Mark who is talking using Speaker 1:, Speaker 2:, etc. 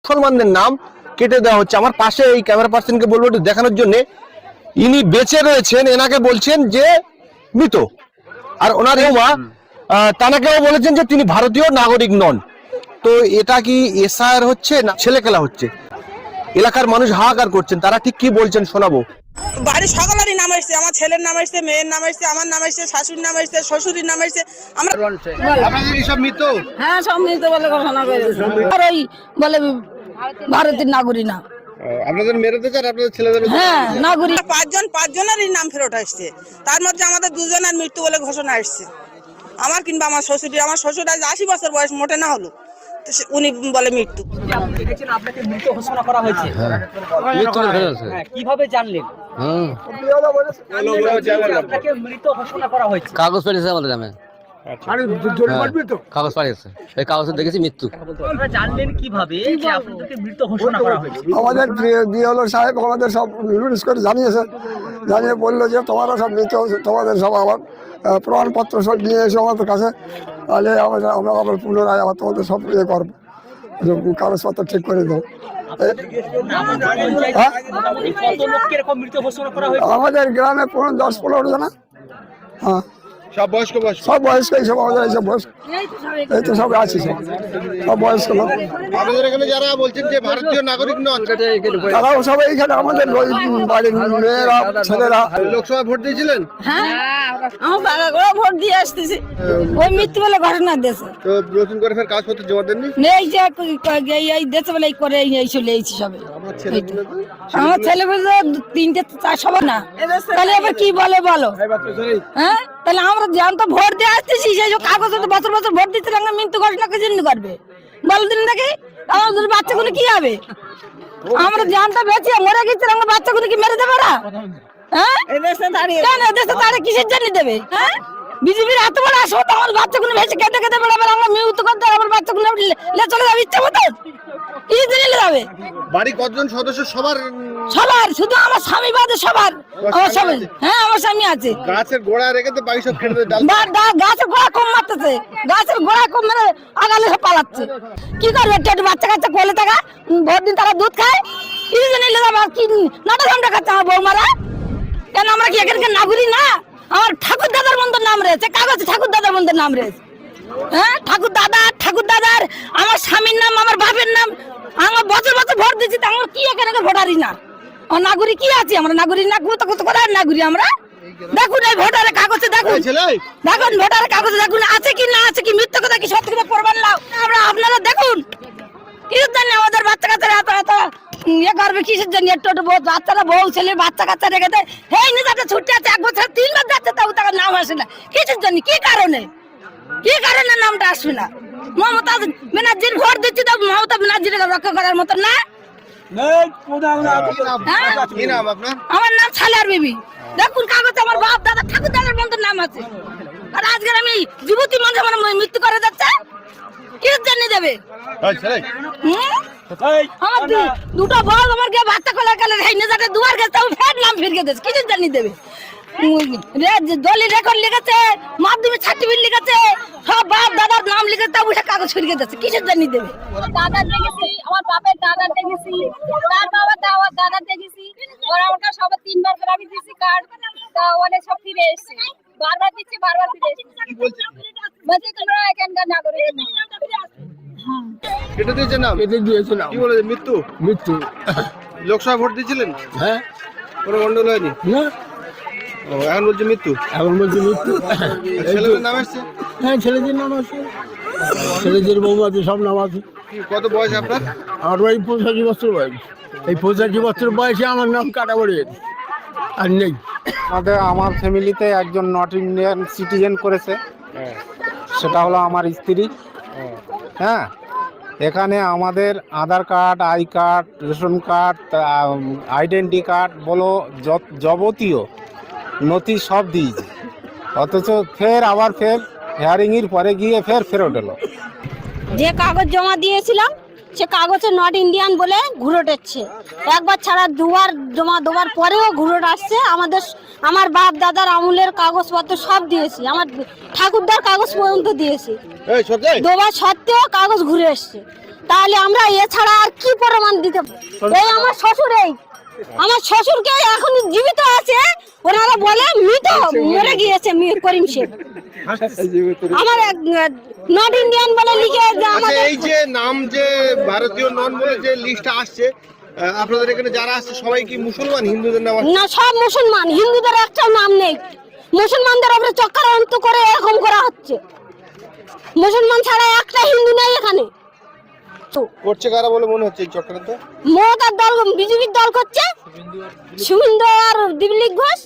Speaker 1: মুসলমানদের নাম কেটে দেওয়া হচ্ছে। আমার পাশে এই ক্যামেরা পার্সনকে বলবো একটু দেখানোর জন্য, ইনি বেঁচে রয়েছেন, এনাকে বলছেন যে মৃত, আর ওনার মা তানাকেও বলেছেন যে তিনি ভারতীয় নাগরিক নন। তো এটা কি এসআইআর হচ্ছে না ছেলে খেলা হচ্ছে? এলাকার মানুষ হাহাকার করছেন, তারা ঠিক কি বলছেন শোনাবো।
Speaker 2: বাড়ির সকলেরই নাম আসছে, আমার ছেলের নাম আসছে, মেয়ের নাম আসছে, আমার নাম আসছে, শাশুড়ির নাম আসছে, শ্বশুরের নাম আসছে। আমরা
Speaker 1: আপনাদের কি সব মৃত?
Speaker 3: হ্যাঁ, সব মৃত বলে ঘোষণা করেছে। আর ওই বলে ভারতের নাগরিক না।
Speaker 1: আপনাদের মেয়েদের আর আপনাদের ছেলেদের?
Speaker 3: হ্যাঁ, নাগরিক।
Speaker 2: পাঁচজনেরই নাম ফেরত আসছে, তার মধ্যে আমাদের দুজনের মৃত্যু বলে ঘোষণা আসছে। আমার কিংবা আমার শ্বশুর, আমার শ্বশুর আজ 80 বছর বয়স, মোটে না হলো, উনি বলে মৃত্যু।
Speaker 4: আপনাকে মৃত ঘোষণা করা হয়েছে, কিভাবে জানলেন? আপনাকে মৃত ঘোষণা করা হয়েছে,
Speaker 5: কাগজ পাঠিয়েছে আমাদের নামে, কাগজ পাঠিয়েছে, এই কাগজে দেখেছি মৃত্যু।
Speaker 4: আপনারা জানলেন কিভাবে যে আপনাদেরকে মৃত ঘোষণা করা হয়েছে?
Speaker 6: আমাদের বিএলও সাহেব আমাদের সব নোটিশ করে জানিয়েছে, জানিয়ে বললো যে তোমরা সব মৃত, তোমাদের সব আবার প্রমাণপত্র সব নিয়ে এসো আমাদের কাছে, তাহলে আমরা আবার পুনরায় আবার তোমাদের সব ইয়ে করবো, কাগজপত্র ঠিক করে দেবো।
Speaker 4: কত লোককে এরকম মৃত ঘোষণা করা হয়েছে?
Speaker 6: আমাদের গ্রামে 10-15 জনা। হ্যাঁ,
Speaker 1: সব বয়স্ক বয়স্ক?
Speaker 6: সব বয়স্ক, এইসব আমাদের এইসব বয়স্ক, এই তো সব আছে, সব বয়স্ক লোক।
Speaker 1: আপনাদের এখানে যারা বলছেন যে ভারতীয় নাগরিক নন,
Speaker 6: তারাও সব এইখানে আমাদের বাড়ির মেয়েরা, ছেলেরা।
Speaker 1: লোকসভা ভোট দিয়েছিলেন?
Speaker 3: হ্যাঁ, আমার বাবা ভোট দিয়ে আসতেছে, ওই মৃত্যু বলে ঘোষণা দিয়েছে।
Speaker 1: তো নতুন করে ফের কাগজপত্র জমা দেননি?
Speaker 3: এই যে এই দেশে বলে করে এই চলে এইছি সবে। আমার ছেলে বলে 3-4 সবার না, তাহলে এবার কি বলে বলো? হ্যাঁ, তাহলে আমরা জানতো ভোট দিয়ে আসতেছি, সেই কাগজ বছর বছর ভোট দিচ্ছে, আমরা মৃত্যু ঘোষণা কে জন্য করবে বলো দিন নাকি? আমাদের বাচ্চাগুলো কি হবে? আমরা জানতো বেঁচে মরে গেছি, আমরা বাচ্চাগুলো কি মেরে দেবে না? হ্যাঁ, দেশে দাঁড়িয়ে কিসের জন্য দেবে? হ্যাঁ, বিজেপির এত বড় আসো, আমার বাচ্চাগুলো ভেসে কেটে কেটে বেড়াবে, আমরা মৃত্যু করতে আমার বাচ্চাগুলো চলে যাবে ইচ্ছা মতো, কি জন্য যাবে?
Speaker 1: বাড়ি কতজন সদস্য? সবার?
Speaker 3: সবার, শুধু আমার স্বামী বাদে সবার। আমার স্বামী, হ্যাঁ আমার স্বামী আছে।
Speaker 1: গাছের গোড়া রেখে তো বাড়ি সব কেটে ডাল।
Speaker 3: গাছের গোড়া কম মারতেছে, গাছের গোড়া কম মেরে আগালে সব পালাচ্ছে। কি করবে? একটু বাচ্চা কাচ্চা কোলে থাকা, ভোট দিন তারা দুধ খায়, কি জন্য যাবে? কি নাটক আমরা খাচ্ছে আমার বৌমারা? কেন আমরা কি এখানকার নাগরিক না? আমার ঠাকুর দাদার বন্ধুর নাম রয়েছে কাগজে, ঠাকুর দাদার বন্ধুর নাম রয়েছে। হ্যাঁ, ঠাকুর দাদার আমার স্বামীর নাম, আমার বাপের নাম, আমার বছর বছর ভোট দিচ্ছি, আমরা কি এখানকার ভোটারই না? নাগরিক কি আছে? আমরা নাগরিক না, কত কোথায় নাগরিক আমরা? দেখুন এই ভোটারের কাগজে, দেখুন ভোটারের কাগজে দেখুন আছে কি না আছে কি, মিথ্যা কথা কি সত্যি কথা প্রমাণ নাও। আপনারা দেখুন কিসের জন্য আমাদের বাচ্চা কাচ্চারা এত ইয়ে করবে, কিসের জন্য? একটু বাচ্চারা বউ ছেলে বাচ্চা কাচ্চা রেখে দেয়, এই নিজেটা ছুটে আছে 1 বছর 3 বার যাচ্ছে, তাও তার নাম আসে না। কিসের জন্য? কি কারণে নামটা আসবে না? মমতা ব্যানার্জির ভোট দিচ্ছি তো মমতা ব্যানার্জির রক্ষা করার মতো না। আমার নাম ছালার বিবি, দেখুন কাগজে আমার বাপ দাদা ঠাকুর দাদার বন্ধুর নাম আছে, আর আজকে আমি যুবতী মঞ্চে আমার মৃত্যু করে যাচ্ছে, কিসের জন্য দেবে? আমার দুটো বল আমার গিয়ে বাচ্চা কোলে গেলে নিজেটা দুয়ার গেছে, ফের নাম ফিরে গেছে, কিসের জন্য দেবে? দলি রেকর্ড লিখেছে, মাধ্যমিক সার্টিফিকেট লিখেছে, সব বাপ দাদার নাম লিখেছে, তাও কাগজ ফিরে যাচ্ছে, কিসের জন্য দেবে?
Speaker 7: দাদার দেখেছি, আমার বাপের দাদার দেখেছি, তার বাবা আমার দাদার দেখেছি, ওরা আমাকে সবার 3 বার করে আমি দিয়েছি কার্ড, তা অনেক সব ফিরে এসছে, বারবার দিচ্ছি, বারবার ফিরে এসছে, বলছে তোমরা এখানকার নাগরিক না।
Speaker 1: কেটে দিয়েছে নাম?
Speaker 6: কেটে দিয়েছে নাম।
Speaker 1: কি বলে মৃত্যু?
Speaker 6: মৃত্যু।
Speaker 1: লোকসভা ভোট দিয়েছিলেন?
Speaker 6: হ্যাঁ,
Speaker 1: কোনো গন্ডগোল হয়নি?
Speaker 6: না,
Speaker 1: ও, এখন বলছে মৃত্যু।
Speaker 6: এখন বলছি মৃত্যু।
Speaker 1: ছেলেদের নাম আসছে?
Speaker 6: হ্যাঁ, ছেলেদের নাম আছে, ছেলেদের বউ আছে, সব নাম আছে।
Speaker 1: কত বয়স আপনার?
Speaker 6: আমার ভাই 85 বছর বয়স। এই 85 বছর বয়সে আমার নাম কাটা পড়ে গেছে, আর নেই।
Speaker 8: আমার ফ্যামিলিতে একজন নট ইন্ডিয়ান সিটিজেন করেছে, সেটা হলো আমার স্ত্রী। হ্যাঁ, এখানে আমাদের Aadhaar card, I card, ration card, identity card বলো যাবতীয় নথি সব দিয়েছে, অথচ আবার হিয়ারিংয়ের পরে গিয়ে ফেরত এলো।
Speaker 7: যে কাগজ জমা দিয়েছিলাম সে কাগজে নট ইন্ডিয়ান বলে ঘুরোট এসছে, একবার ছাড়া দুবার জমা দেওয়ার পরেও ঘুরোট আসছে। আমার বাপ দাদার আমলের কাগজপত্র সব দিয়েছি, আমার ঠাকুরদার কাগজ পর্যন্ত দিয়েছি, দেওয়ার সত্ত্বেও কাগজ ঘুরে এসছে।
Speaker 3: তাহলে আমরা এছাড়া আর কি প্রমাণ দিতে পারি? এই আমার শ্বশুরকে এখন জীবিত আছে, ওনারা বলে মৃত, মরে গিয়েছে করিম শেখ। আমার নট ইন্ডিয়ান বলে লিখে যে
Speaker 1: আচ্ছা,
Speaker 3: আমাদের
Speaker 1: এই যে নাম যে ভারতীয় নন বলে যে লিস্টটা আসছে, আপনাদের এখানে যারা আসছে সবাই কি মুসলমান, হিন্দুদের নাম আছে?
Speaker 3: না, সব মুসলমান, হিন্দুদের একটাও নাম নেই। মুসলমানদের উপরে চক্রান্ত করে এরকম করা হচ্ছে। মুসলমান ছাড়া একটা হিন্দু নেই এখানে।
Speaker 1: করছে কারা বলে মনে হচ্ছে এই চক্রান্ত?
Speaker 3: মমতার দল, বিজেপির দল করছে, শুভেন্দু আর দিলীপ ঘোষ।